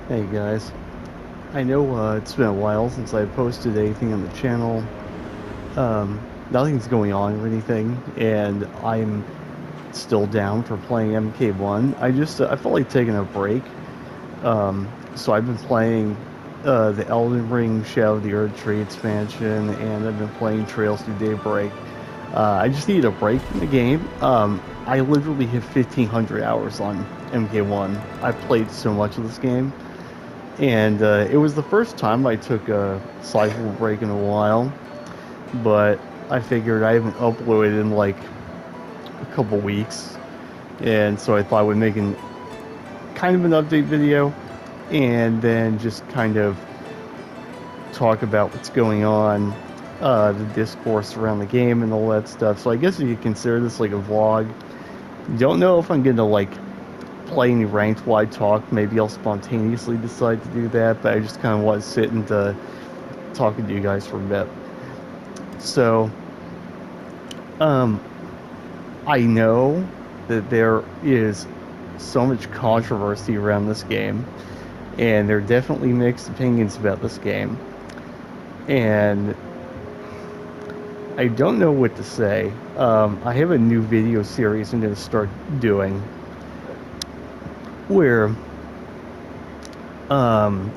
Hey guys, I know it's been a while since I posted anything on the channel. Nothing's going on or anything, and I'm still down for playing MK1. I felt like taking a break. So I've been playing the Elden Ring Shadow of the Earth Tree expansion, and I've been playing Trails Through Daybreak. I just need a break from the game. I literally hit 1,500 hours on MK1. I've played so much of this game. And it was the first time I took a sizable break in a while, but I figured I haven't uploaded in like a couple weeks, and so I thought I would make kind of an update video, and then just kind of talk about what's going on, the discourse around the game and all that stuff. So I guess you could consider this like a vlog. Don't know if I'm gonna like play any ranked wide talk. Maybe I'll spontaneously decide to do that, but I just kind of want to sit and talking to you guys for a bit. So, um, I know that there is so much controversy around this game, and there are definitely mixed opinions about this game. And I don't know what to say. I have a new video series I'm going to start doing where um,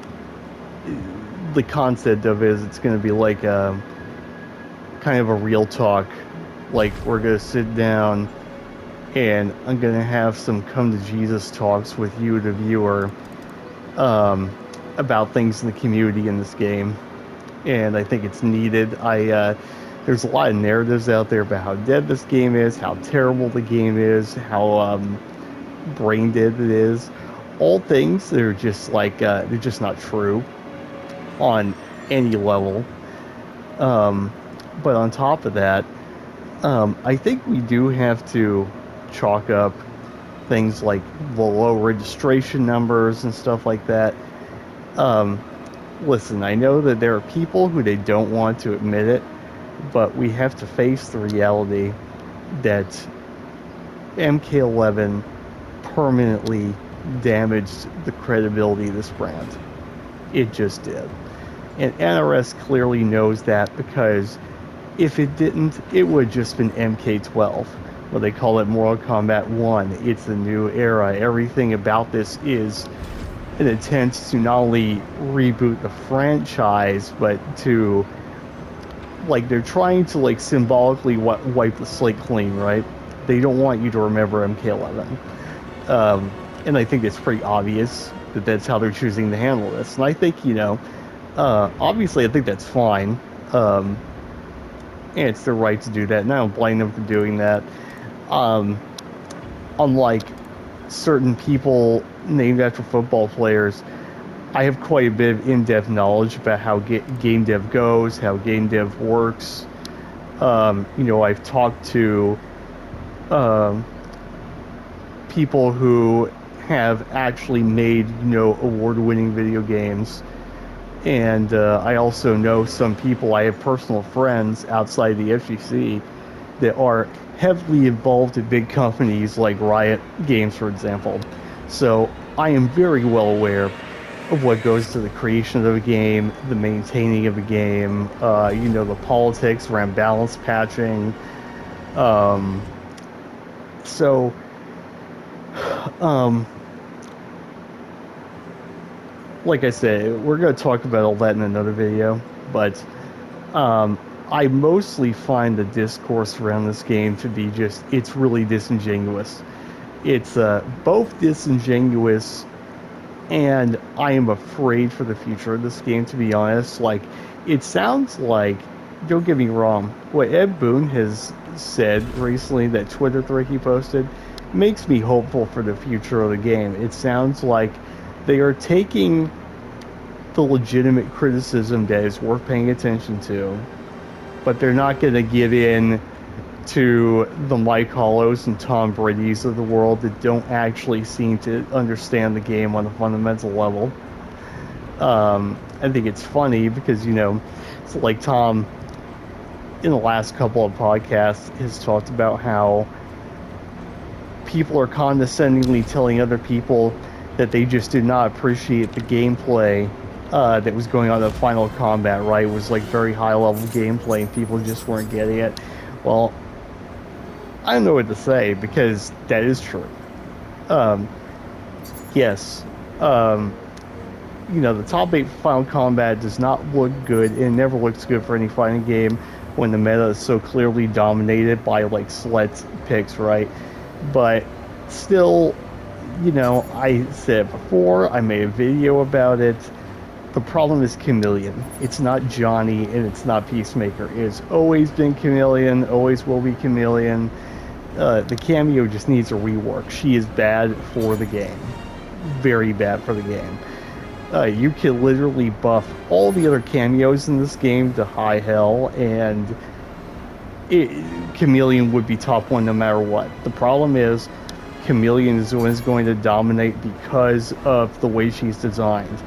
the concept of it is it's going to be like a kind of a real talk. Like, we're going to sit down and I'm gonna have some come to Jesus talks with you, the viewer, um, about things in the community in this game, and I think it's needed. I There's a lot of narratives out there about how dead this game is, how terrible the game is, how brain dead it is. All things that are just like they're just not true on any level. Um, but on top of that, I think we do have to chalk up things like the low registration numbers and stuff like that. Um, Listen, I know that there are people who they don't want to admit it, but we have to face the reality that MK11 permanently damaged the credibility of this brand. It just did. And NRS clearly knows that because if it didn't, it would have just been MK12. Well, they call it Mortal Kombat 1. It's a new era. Everything about this is an attempt to not only reboot the franchise, but to like they're trying to like symbolically wipe the slate clean, right? They don't want you to remember MK11, and I think it's pretty obvious that that's how they're choosing to handle this. And I think obviously, I think that's fine, um, and it's their right to do that. And I don't blame them for doing that. Um, Unlike certain people named after football players, I have quite a bit of in-depth knowledge about how game dev goes, how game dev works. I've talked to um, people who have actually made award-winning video games, and I also know some people. I have personal friends outside the FGC that are heavily involved in big companies like Riot Games, for example. So I am very well aware of what goes to the creation of a game, the maintaining of a game, the politics around balance patching. Um, so, um, like I said, we're going to talk about all that in another video, but um, I mostly find the discourse around this game to be it's really disingenuous. It's both disingenuous and I am afraid for the future of this game, to be honest. Like, it sounds like, don't get me wrong, what Ed Boon has said recently, that Twitter thread he posted, makes me hopeful for the future of the game. It sounds like they are taking the legitimate criticism that is worth paying attention to, but they're not going to give in to the Mike Hollows and Tom Brady's of the world that don't actually seem to understand the game on a fundamental level. I think it's funny because, it's like Tom in the last couple of podcasts has talked about how people are condescendingly telling other people that they just did not appreciate the gameplay that was going on in Final Combat, right? It was like very high level gameplay and people just weren't getting it. Well, I don't know what to say because that is true. Yes, the top 8 Final Combat does not look good. It never looks good for any fighting game when the meta is so clearly dominated by like select picks, right? But still, I said it before, I made a video about it. The problem is Chameleon. It's not Johnny and it's not Peacemaker. It's always been Chameleon, always will be Chameleon. The cameo just needs a rework. She is bad for the game. Very bad for the game. You can literally buff all the other cameos in this game to high hell, and Chameleon would be top 1 no matter what. The problem is, Chameleon is the one who's going to dominate because of the way she's designed.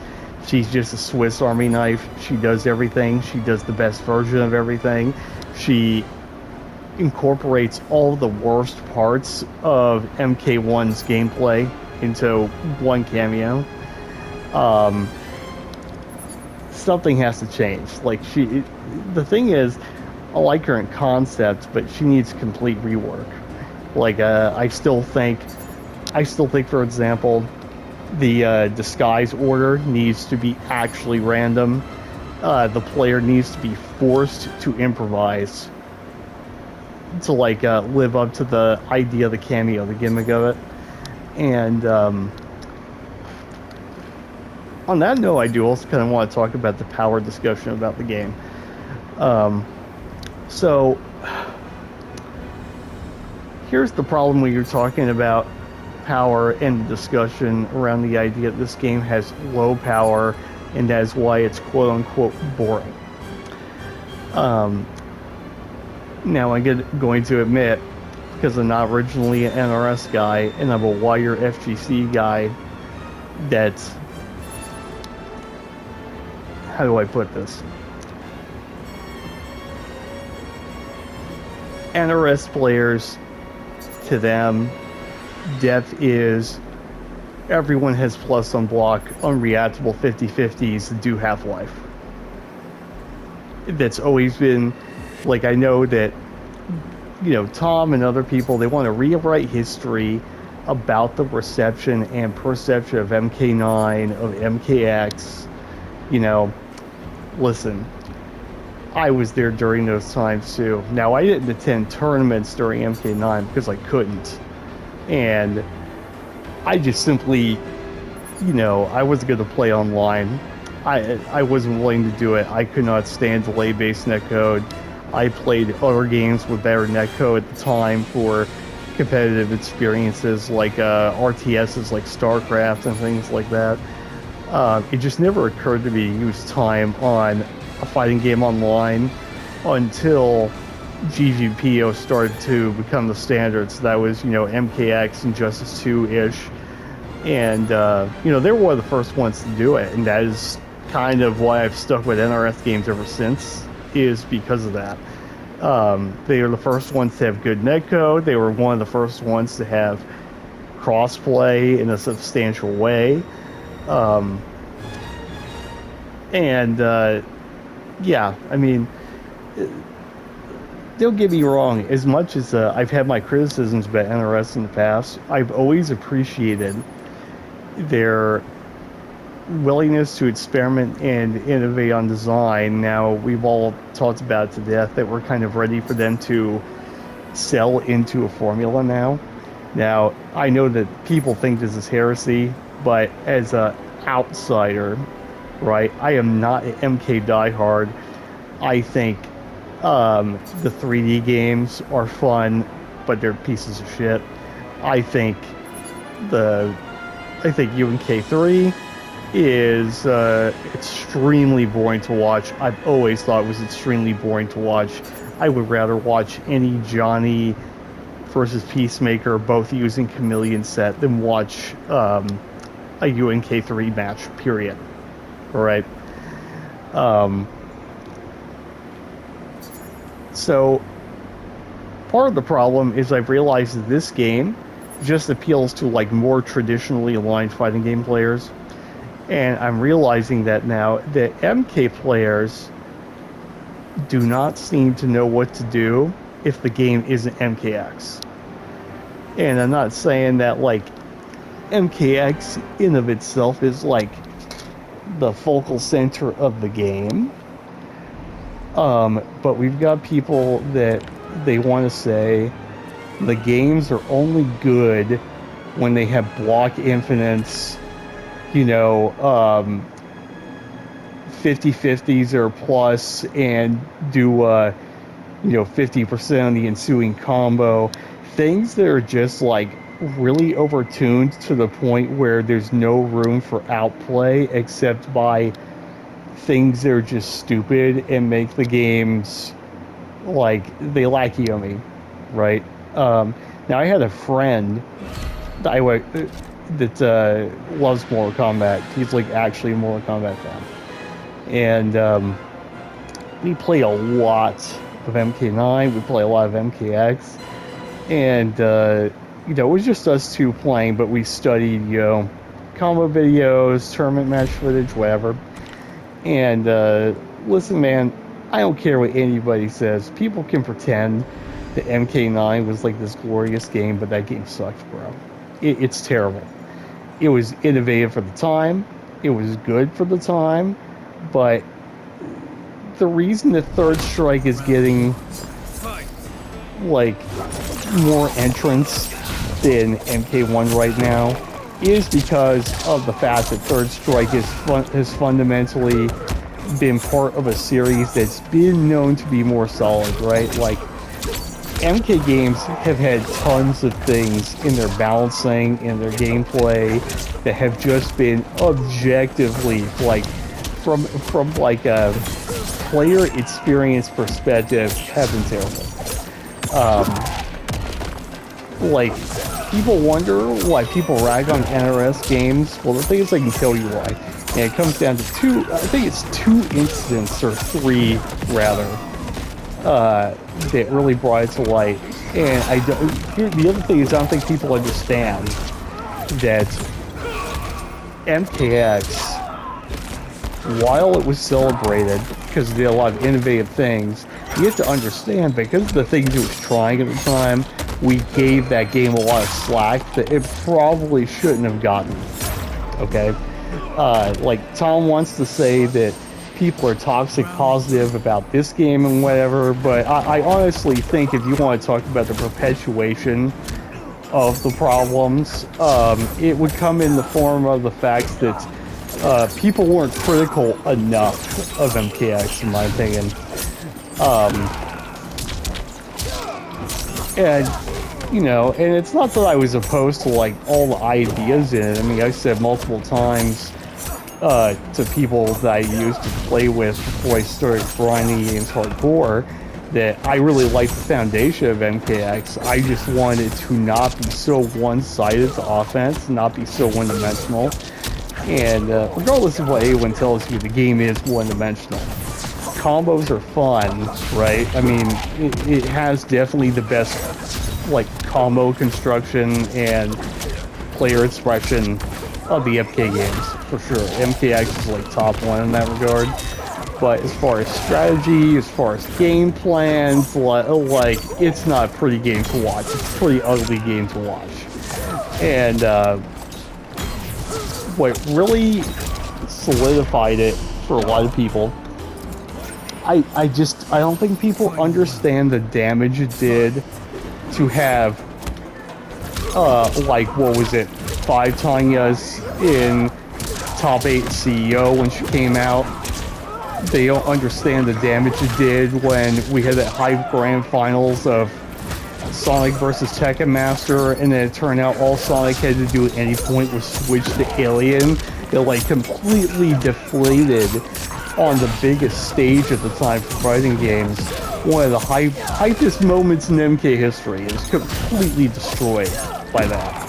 She's just a Swiss Army knife. She does everything. She does the best version of everything. She incorporates all the worst parts of MK1's gameplay into one cameo. Something has to change. Like the thing is, I like her in concept, but she needs complete rework. Like I still think, for example, the disguise order needs to be actually random. The player needs to be forced to improvise to like live up to the idea of the cameo, the gimmick of it. And on that note, I do also kind of want to talk about the power discussion about the game. So here's the problem when you're talking about power and discussion around the idea that this game has low power and that's why it's quote-unquote boring. Now I'm going to admit, because I'm not originally an NRS guy and I'm a wire FGC guy, that's, how do I put this? NRS players, to them, depth is everyone has plus on block, unreactable 50-50s do Half-Life. That's always been, like, I know that, Tom and other people, they want to rewrite history about the reception and perception of MK9, of MKX. Listen, I was there during those times too. Now, I didn't attend tournaments during MK9 because I couldn't. And I just simply, I wasn't going to play online. I wasn't willing to do it. I could not stand delay-based netcode. I played other games with better netcode at the time for competitive experiences like RTSs like StarCraft and things like that. It just never occurred to me to use time on a fighting game online until GGPO started to become the standard. So that was, MKX and Justice 2-ish. And, they were one of the first ones to do it. And that is kind of why I've stuck with NRS games ever since, is because of that. They were the first ones to have good netcode. They were one of the first ones to have crossplay in a substantial way. Yeah, I mean, don't get me wrong, as much as I've had my criticisms about NRS in the past, I've always appreciated their willingness to experiment and innovate on design. Now, we've all talked about it to death that we're kind of ready for them to sell into a formula now. Now, I know that people think this is heresy, but as an outsider, right, I am not an MK diehard. I think the 3D games are fun, but they're pieces of shit. I think UNK3 is extremely boring to watch. I've always thought it was extremely boring to watch. I would rather watch any Johnny versus Peacemaker, both using Chameleon set, than watch a UNK3 match, period. Alright. So, part of the problem is I've realized that this game just appeals to like more traditionally aligned fighting game players. And I'm realizing that now that MK players do not seem to know what to do if the game isn't MKX. And I'm not saying that like MKX in of itself is like the focal center of the game. But we've got people that they want to say the games are only good when they have block infinites, 50-50s or plus, and do 50% on the ensuing combo. Things that are just like really overtuned to the point where there's no room for outplay except by things that are just stupid and make the games like they lack Yomi, right? Now I had a friend that loves Mortal Kombat. He's like actually a Mortal Kombat fan, and we play a lot of MK9. We play a lot of MKX, and it was just us two playing, but we studied combo videos, tournament match footage, whatever. And listen, man, I don't care what anybody says. People can pretend that MK9 was like this glorious game, but that game sucked, bro. It's terrible. It was innovative for the time. It was good for the time, but the reason that Third Strike is getting like more entrants than MK1 right now is because of the fact that Third Strike has fundamentally been part of a series that's been known to be more solid, right? Like, MK games have had tons of things in their balancing, in their gameplay, that have just been objectively, like, from like a player experience perspective, have been terrible. Like, people wonder why people rag on NRS games. Well, the thing is, I can tell you why. And it comes down to two incidents, or three, rather, that really brought it to light. And the other thing is, I don't think people understand that MKX, while it was celebrated because it did a lot of innovative things, you have to understand, because of the things it was trying at the time, we gave that game a lot of slack that it probably shouldn't have gotten. Okay? Like, Tom wants to say that people are toxic positive about this game and whatever, but I honestly think if you want to talk about the perpetuation of the problems, it would come in the form of the fact that people weren't critical enough of MKX, in my opinion. And it's not that I was opposed to, like, all the ideas in it. I mean, I said multiple times to people that I used to play with before I started grinding games hardcore that I really liked the foundation of MKX. I just wanted to not be so one-sided to offense, not be so one-dimensional. And regardless of what anyone tells you, the game is one-dimensional. Combos are fun, right? I mean, it has definitely the best, like, combo construction and player expression of the MK games, for sure. MKX is, like, top one in that regard. But as far as strategy, as far as game plans, like, it's not a pretty game to watch. It's a pretty ugly game to watch. And what really solidified it for a lot of people, I don't think people understand the damage it did to have, like, what was it, 5 Tanyas in top 8 CEO when she came out. They don't understand the damage it did when we had that high grand finals of Sonic versus Tekken Master, and then it turned out all Sonic had to do at any point was switch to Alien. It, like, completely deflated on the biggest stage at the time for fighting games. One of the hypest moments in MK history. It was completely destroyed by that.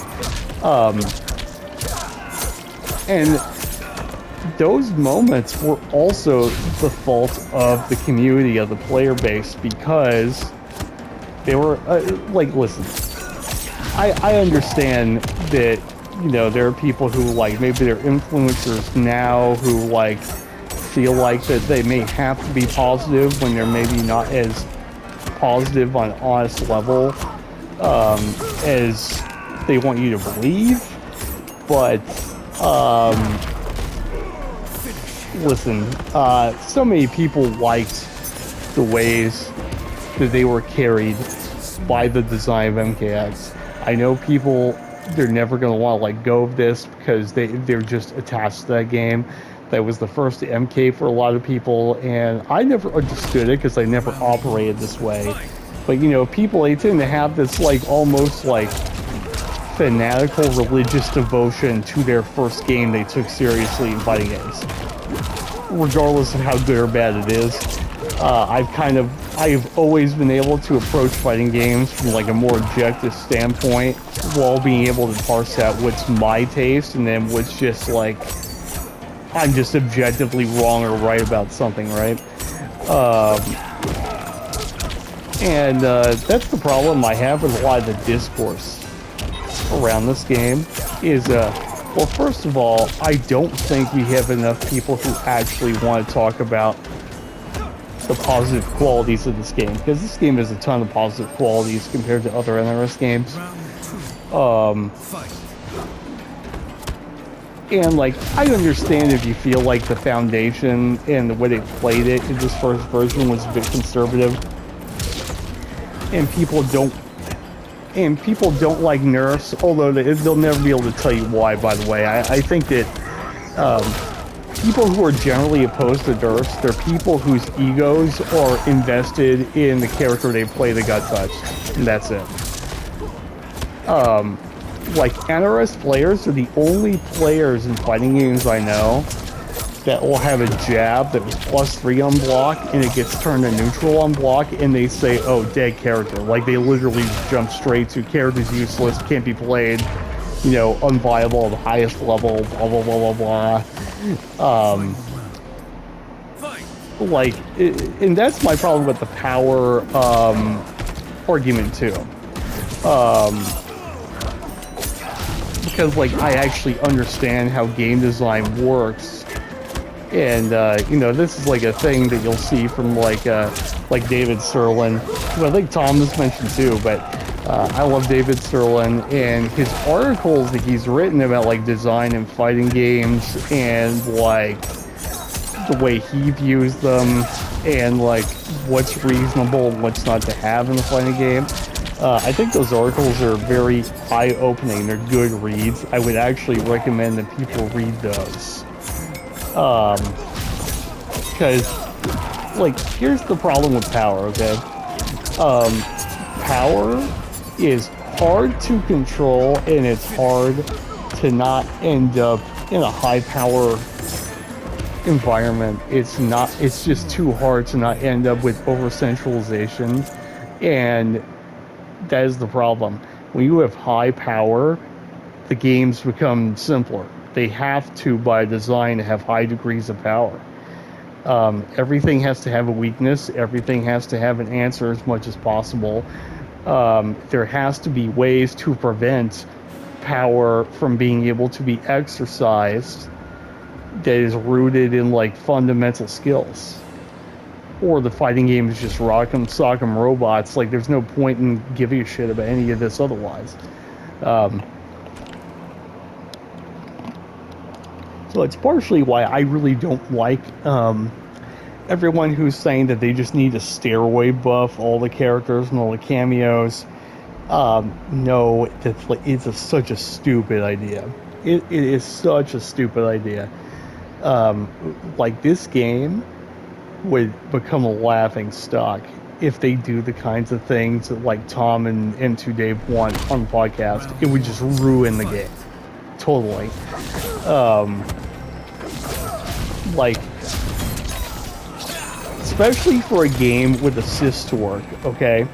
And those moments were also the fault of the community, of the player base, because they were, like, listen, I understand that, you know, there are people who, like, maybe they're influencers now who, like, feel like that they may have to be positive when they're maybe not as positive on an honest level as they want you to believe. But, listen, so many people liked the ways that they were carried by the design of MKX. I know people, they're never going to want to let go of this because they're just attached to that game. That was the first MK for a lot of people, and I never understood it because I never operated this way. But, you know, people, they tend to have this, like, almost, like, fanatical religious devotion to their first game they took seriously in fighting games. Regardless of how good or bad it is. I've always been able to approach fighting games from, like, a more objective standpoint while being able to parse out what's my taste and then what's just, like, I'm just objectively wrong or right about something, right? That's the problem I have with a lot of the discourse around this game is, well, first of all, I don't think we have enough people who actually want to talk about the positive qualities of this game, because this game has a ton of positive qualities compared to other NRS games. And, like, I understand if you feel like the foundation and the way they played it in this first version was a bit conservative, and people don't like nerfs, although they'll never be able to tell you why, by the way. I think that people who are generally opposed to nerfs, they're people whose egos are invested in the character they play that got touched, and that's it. Like, NRS players are the only players in fighting games I know that will have a jab that was +3 on block, and it gets turned to neutral on block, and they say, oh, dead character. Like, they literally jump straight to character's useless, can't be played, you know, unviable at the highest level, blah, blah, blah, blah, blah. Like, and that's my problem with the power argument, too. Because, like, I actually understand how game design works. And, you know, this is, like, a thing that you'll see from, like David Serlin, who I think Tom has mentioned too, but I love David Serlin, and his articles that he's written about, like, design and fighting games, and, like, the way he views them, and, like, what's reasonable and what's not to have in a fighting game. I think those articles are very eye-opening. They're good reads. I would actually recommend that people read those. Because, like, here's the problem with power, okay? Power is hard to control, and it's hard to not end up in a high-power environment. It's just too hard to not end up with over-centralization, and that is the problem. When you have high power, the games become simpler. They have to, by design, have high degrees of power. Everything has to have a weakness. Everything has to have an answer as much as possible. There has to be ways to prevent power from being able to be exercised that is rooted in, like, fundamental skills. Or the fighting game is just rock'em sock'em robots. Like, there's no point in giving a shit about any of this otherwise. So it's partially why I really don't like everyone who's saying that they just need to steroid buff all the characters and all the cameos. No, it's such a stupid idea. It is such a stupid idea. Like, this game would become a laughing stock if they do the kinds of things that, like, Tom and M2 Dave want on the podcast. It would just ruin the game. Totally. Like, especially for a game with assists to work, okay?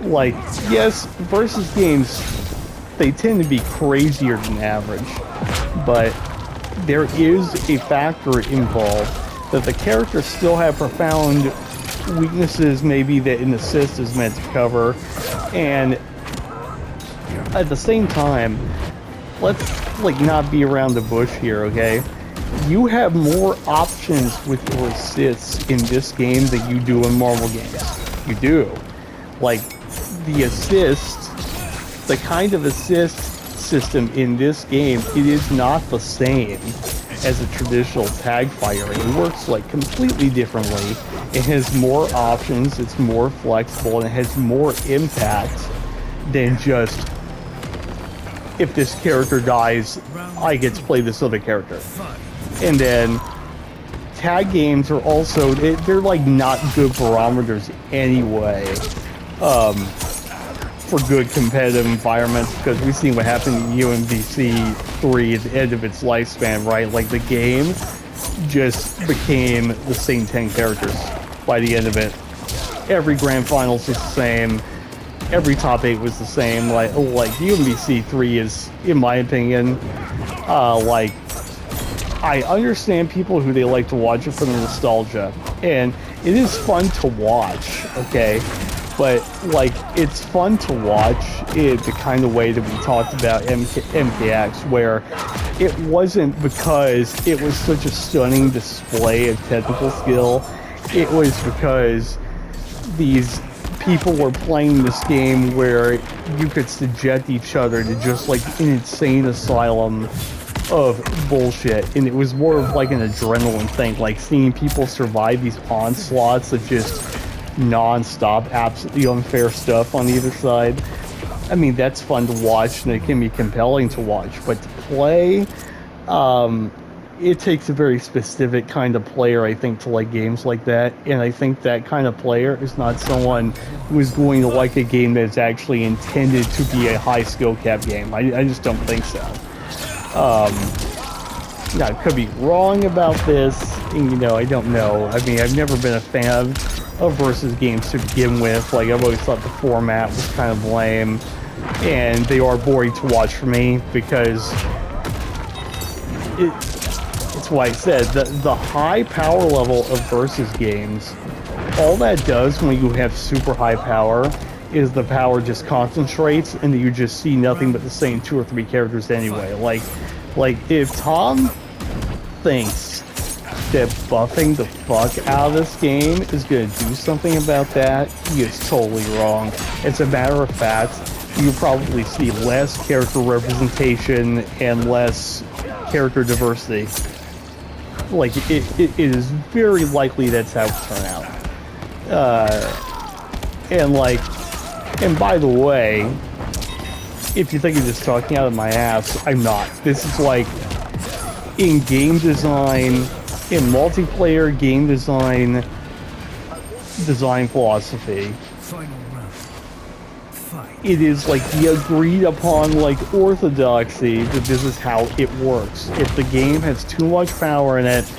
Like, yes, versus games, they tend to be crazier than average, but there is a factor involved that the characters still have profound weaknesses, maybe that an assist is meant to cover, and at the same time, let's like not be around the bush here, okay? You have more options with your assists in this game than you do in Marvel games. You do. Like, the assist, the kind of assist system in this game, it is not the same as a traditional tag fighter. It works like completely differently. It has more options, it's more flexible, and it has more impact than just, if this character dies, I get to play this other character. And then tag games are also, they're like not good barometers anyway for good competitive environments, because we've seen what happened in UMBC 3 at the end of its lifespan, right? Like, the game just became the same 10 characters by the end of it. Every grand finals was the same. Every top 8 was the same. Like UMBC 3 is, in my opinion, like, I understand people who they like to watch it for the nostalgia, and it is fun to watch, okay? But, like, it's fun to watch in the kind of way that we talked about MKX, where it wasn't because it was such a stunning display of technical skill. It was because these people were playing this game where you could subject each other to just, like, an insane asylum of bullshit, and it was more of like an adrenaline thing, like seeing people survive these onslaughts of just non-stop, absolutely unfair stuff on either side. I mean, that's fun to watch, and it can be compelling to watch, but to play, it takes a very specific kind of player, I think, to like games like that, and I think that kind of player is not someone who is going to like a game that's actually intended to be a high skill cap game. I just don't think so. I could be wrong about this, and, you know, I don't know. I mean, I've never been a fan of versus games to begin with. Like, I've always thought the format was kind of lame, and they are boring to watch for me, because it's why I said the high power level of versus games, all that does when you have super high power is the power just concentrates, and you just see nothing but the same 2 or 3 characters anyway. Like if Tom thinks that buffing the fuck out of this game is gonna do something about that, he is totally wrong. As a matter of fact, you probably see less character representation and less character diversity. Like, it is very likely that's how it turn out. And by the way, if you think I'm just talking out of my ass, I'm not. This is like, in game design, in multiplayer game design philosophy, it is like the agreed upon, like, orthodoxy that this is how it works. If the game has too much power in it,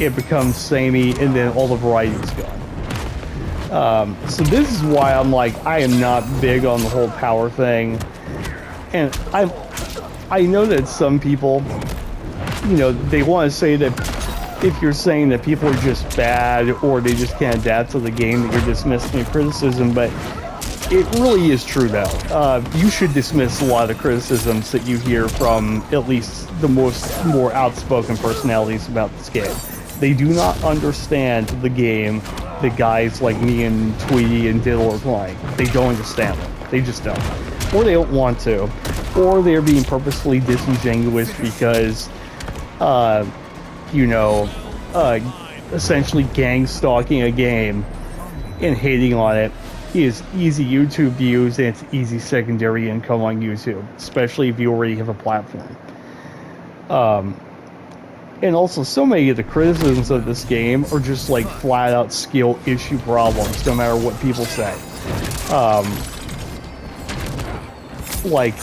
it becomes samey, and then all the variety is gone. So this is why I'm like, I am not big on the whole power thing. And I know that some people, you know, they want to say that if you're saying that people are just bad or they just can't adapt to the game, that you're dismissing criticism, but it really is true, though. You should dismiss a lot of the criticisms that you hear from at least the more outspoken personalities about this game. They do not understand the game that guys like me and Tweety and Diddle are playing. They don't understand it. They just don't. Or they don't want to. Or they're being purposefully disingenuous because, essentially gang stalking a game and hating on it is easy YouTube views, and it's easy secondary income on YouTube, especially if you already have a platform. And also, so many of the criticisms of this game are just like flat out skill issue problems, no matter what people say. Like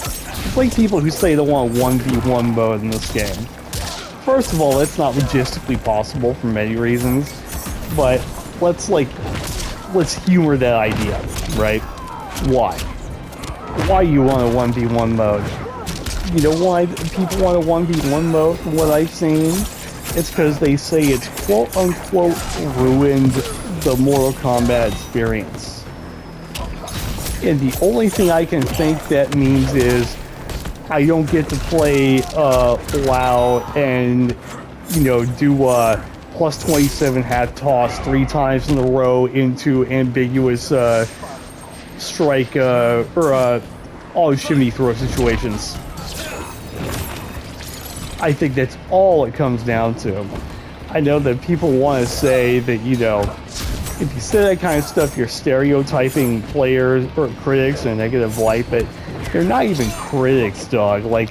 people who say they want a 1v1 mode in this game. First of all, that's not logistically possible for many reasons, but let's humor that idea, right? Why? Why you want a 1v1 mode? You know why people want a 1v1 mode, from what I've seen? It's because they say it's quote-unquote ruined the Mortal Kombat experience. And the only thing I can think that means is I don't get to play WoW and, you know, do plus 27 hat toss 3 times in a row into ambiguous strike or auto shimmy throw situations. I think that's all it comes down to. I know that people want to say that, you know, if you say that kind of stuff, you're stereotyping players or critics in a negative light, but they're not even critics, dog. Like,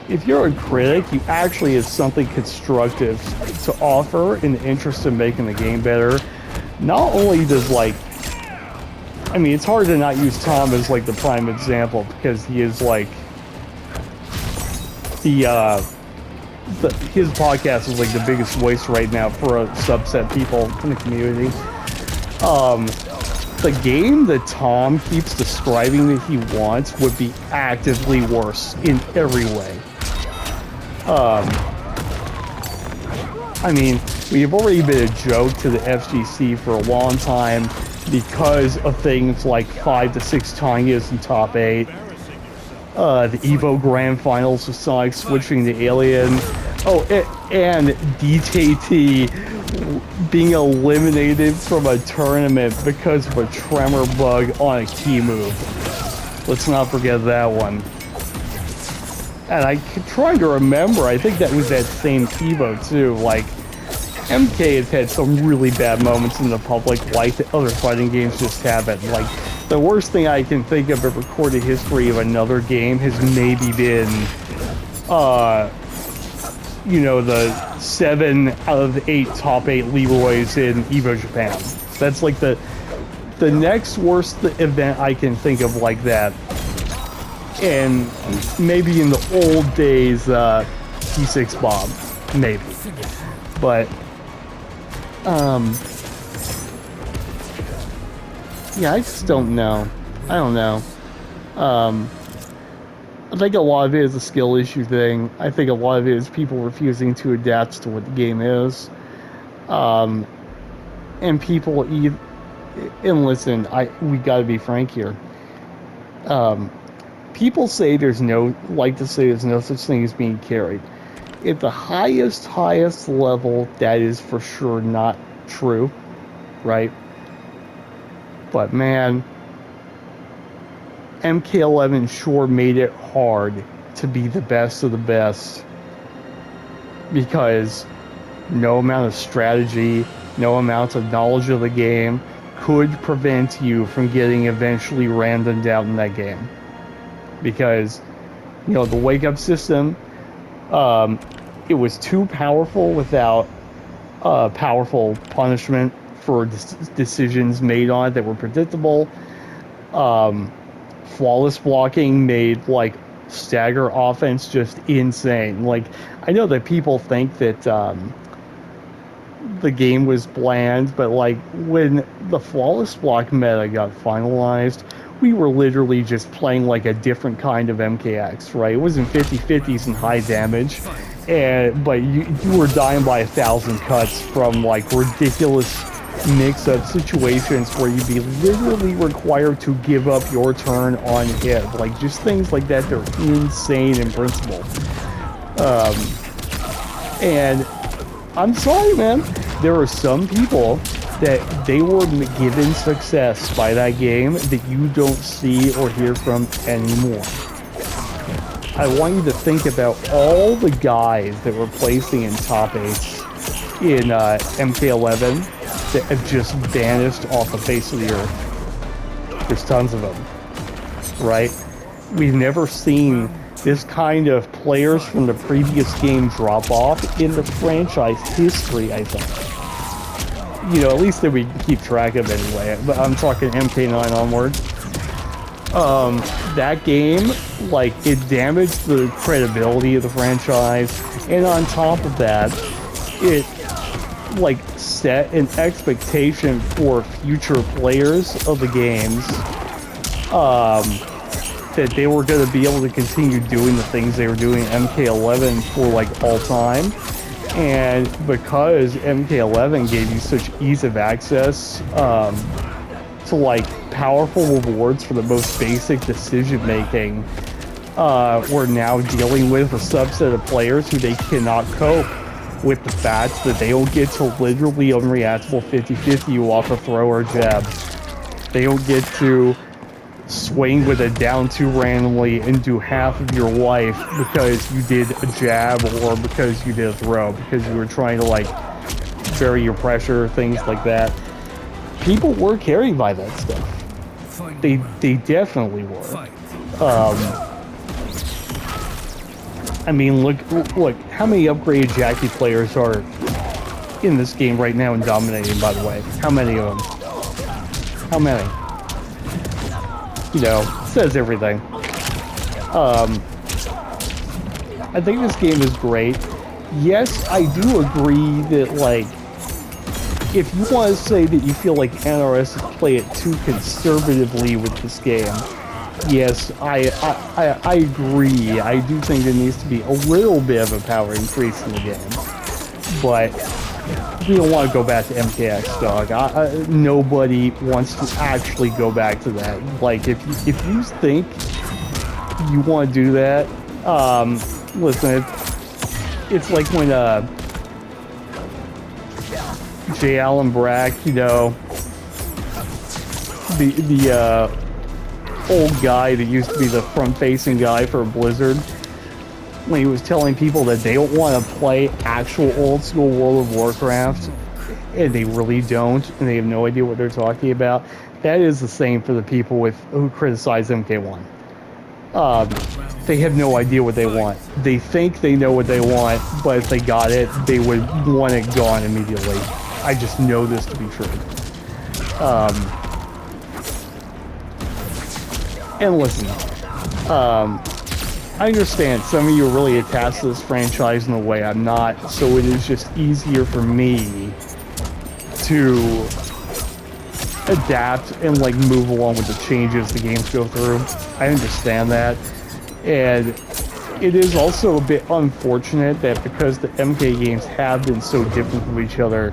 if you're a critic, you actually have something constructive to offer in the interest of making the game better. Not only does, like, I mean, it's hard to not use Tom as, like, the prime example, because he is, like, his podcast is, like, the biggest voice right now for a subset of people in the community. The game that Tom keeps describing that he wants would be actively worse in every way. I mean, we have already been a joke to the FGC for a long time because of things like 5 to 6 Tanyas in top 8, the EVO Grand Finals with Sonic switching to Alien, and DKT being eliminated from a tournament because of a tremor bug on a key move. Let's not forget that one. And I trying to remember, I think that was that same EVO too. Like, MK has had some really bad moments in the public, like the other fighting games just haven't. Like, the worst thing I can think of in recorded history of another game has maybe been, you know, the 7 out of the 8 top 8 Leroys in EVO Japan. That's like the next worst event I can think of like that. And maybe in the old days, P6 Bomb, maybe. But, yeah, I just don't know. I don't know. I think a lot of it is a skill issue thing. I think a lot of it is people refusing to adapt to what the game is. And people, and listen, we gotta be frank here. People say there's no such thing as being carried. At the highest level, that is for sure not true, right? But man, MK11 sure made it hard to be the best of the best, because no amount of strategy, no amount of knowledge of the game could prevent you from getting eventually randomed out in that game. Because, you know, the wake-up system, it was too powerful without powerful punishment for decisions made on it that were predictable. Flawless blocking made, like, stagger offense just insane. Like, I know that people think that the game was bland, but, like, when the flawless block meta got finalized, we were literally just playing like a different kind of MKX, right? It wasn't 50-50s and high damage, but you were dying by 1,000 cuts from, like, ridiculous mix-up situations where you'd be literally required to give up your turn on hit. Like, just things like that, they're insane in principle. And I'm sorry, man, there are some people that they were given success by that game that you don't see or hear from anymore. I want you to think about all the guys that were placing in top 8s in MK11 that have just vanished off the face of the earth. There's tons of them, right? We've never seen this kind of players from the previous game drop off in the franchise history, I think. You know, at least that we can keep track of anyway. But I'm talking MK9 onward. That game, like, it damaged the credibility of the franchise, and on top of that, it, like, set an expectation for future players of the games, that they were going to be able to continue doing the things they were doing in MK11 for, like, all time. And because MK11 gave you such ease of access to like powerful rewards for the most basic decision making, we're now dealing with a subset of players who they cannot cope with the fact that they don't get to literally unreactable 50-50 you off a throw or jab. They don't get to swing with a down two randomly and do half of your life because you did a jab or because you did a throw, because you were trying to like vary your pressure, things like that. People were carried by that stuff. They definitely were. I mean, look, how many upgraded Jackie players are in this game right now and dominating, by the way? How many of them? How many? You know, says everything. I think this game is great. Yes, I do agree that, like, if you want to say that you feel like NRS play it too conservatively with this game, yes, I agree. I do think there needs to be a little bit of a power increase in the game. But we don't want to go back to MKX, dog. Nobody wants to actually go back to that. like, if you think you want to do that, listen, it's like when J. Allen Brack, you know, the old guy that used to be the front-facing guy for Blizzard, when he was telling people that they don't want to play actual old-school World of Warcraft, and they really don't, and they have no idea what they're talking about. That is the same for the people who criticize MK1. They have no idea what they want. They think they know what they want, but if they got it, they would want it gone immediately. I just know this to be true. And listen, I understand some of you are really attached to this franchise in a way I'm not, so it is just easier for me to adapt and like move along with the changes the games go through. I understand that. And it is also a bit unfortunate that because the MK games have been so different from each other,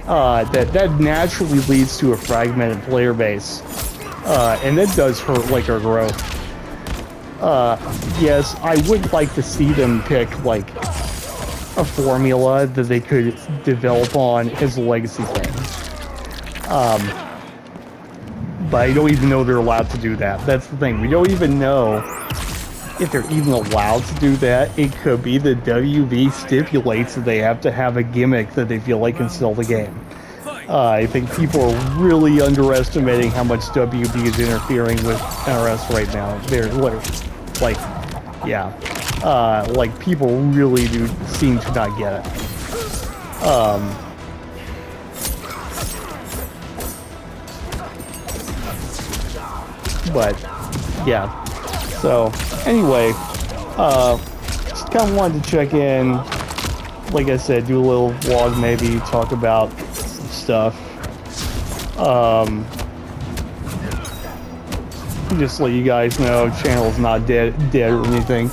that naturally leads to a fragmented player base. And that does hurt like our growth. Yes, I would like to see them pick like a formula that they could develop on as a legacy thing. But I don't even know they're allowed to do that. That's the thing. We don't even know if they're even allowed to do that. It could be that WV stipulates that they have to have a gimmick that they feel like can sell the game. I think people are really underestimating how much WB is interfering with NRS right now. They're like, yeah, like people really do seem to not get it. But yeah, so anyway, just kind of wanted to check in. Like I said, do a little vlog, maybe talk about some stuff. Just let you guys know, channel's not dead or anything.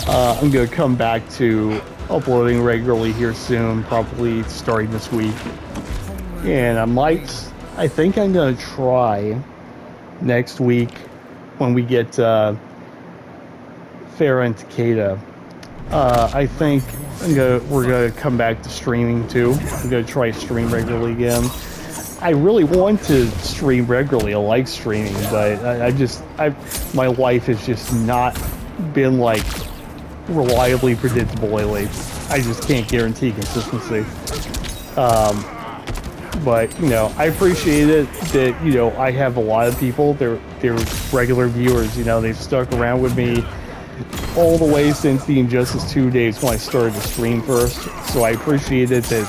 I'm gonna come back to uploading regularly here soon, probably starting this week. And I think I'm gonna try next week when we get Farah and Takeda. I think we're gonna come back to streaming too. I'm gonna try to stream regularly again. I really want to stream regularly. I like streaming, but my life has just not been like reliably predictable lately. I just can't guarantee consistency. But you know, I appreciate it that, you know, I have a lot of people. They're regular viewers. You know, they've stuck around with me all the way since the Injustice 2 days when I started to stream first. So I appreciate it that,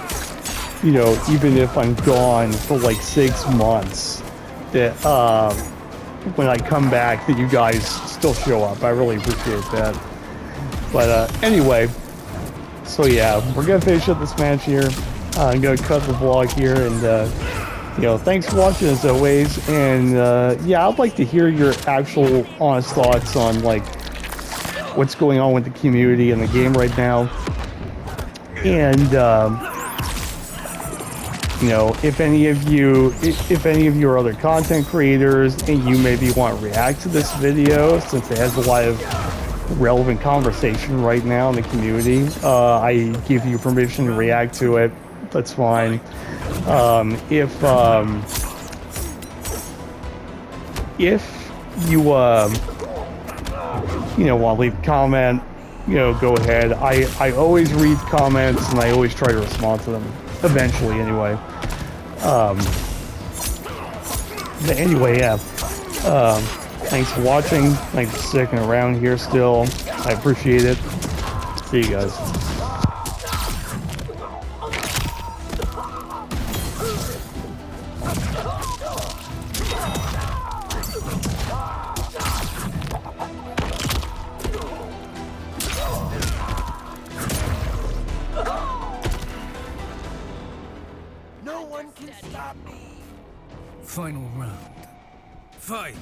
you know, even if I'm gone for like 6 months, that when I come back, that you guys still show up. I really appreciate that. But anyway, so yeah, we're gonna finish up this match here. I'm gonna cut the vlog here, and you know, thanks for watching as always. And yeah, I'd like to hear your actual honest thoughts on like what's going on with the community and the game right now. And You know, if any of you are other content creators and you maybe want to react to this video, since it has a lot of relevant conversation right now in the community, I give you permission to react to it. That's fine. If you you know, want to leave a comment, you know, go ahead. I always read comments and I always try to respond to them eventually anyway. But anyway, yeah. Thanks for watching. Thanks for sticking around here still. I appreciate it. See you guys. No one can stop me. Final round. Fight!